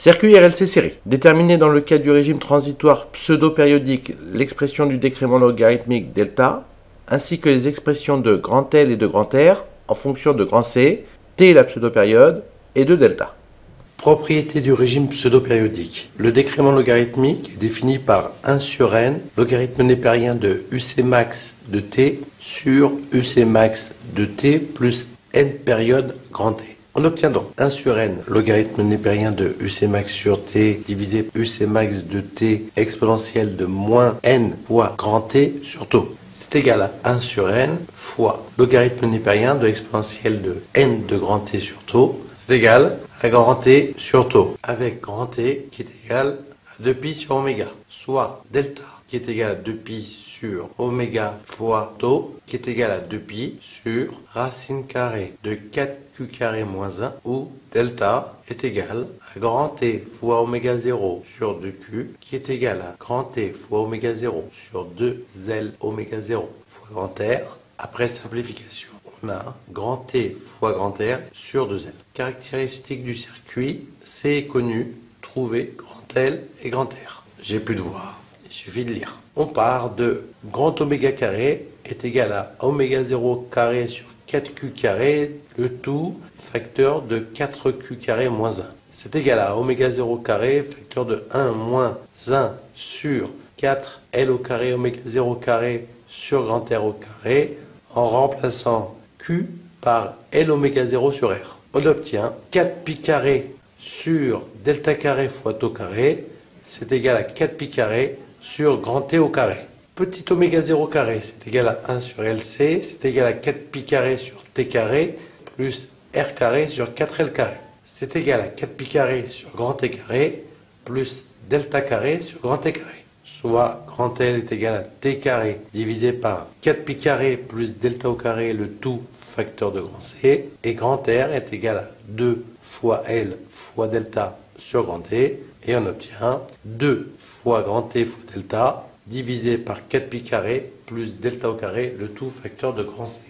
Circuit RLC série. Déterminer dans le cas du régime transitoire pseudo-périodique l'expression du décrément logarithmique delta, ainsi que les expressions de grand L et de grand R en fonction de grand C, T la pseudo-période, et de delta. Propriété du régime pseudo-périodique. Le décrément logarithmique est défini par 1 sur n, logarithme népérien de UC max de t sur UC max de t plus n période grand T. On obtient donc 1 sur n, logarithme népérien de UC max sur t divisé UC max de t exponentielle de moins n fois grand T sur tau. C'est égal à 1 sur n fois logarithme népérien de exponentielle de n de grand T sur tau. C'est égal à grand T sur tau, avec grand T qui est égal à 2pi sur oméga, soit delta qui est égal à 2pi sur oméga fois tau, qui est égal à 2pi sur racine carrée de 4q carré moins 1, où delta est égal à grand T fois oméga 0 sur 2q, qui est égal à grand T fois oméga 0 sur 2L oméga 0 fois grand R, après simplification. On a grand T fois grand R sur 2L. Caractéristique du circuit, C est connu, trouver grand L et grand R. J'ai plus de voir, il suffit de lire. On part de grand oméga carré est égal à oméga 0 carré sur 4q carré, le tout facteur de 4q carré moins 1. C'est égal à oméga 0 carré facteur de 1 moins 1 sur 4L au carré oméga 0 carré sur grand R au carré, en remplaçant Q par L oméga 0 sur R. On obtient 4pi carré sur delta carré fois tau carré, c'est égal à 4pi carré sur grand T au carré. Petit oméga 0 carré, c'est égal à 1 sur LC, c'est égal à 4pi carré sur T carré, plus R carré sur 4L carré. C'est égal à 4pi carré sur grand T carré, plus delta carré sur grand T carré. Soit grand L est égal à T carré divisé par 4pi carré plus delta au carré, le tout facteur de grand C, et grand R est égal à 2 fois L fois delta sur grand T, et on obtient 2 fois grand T fois delta divisé par 4pi carré plus delta au carré, le tout facteur de grand C.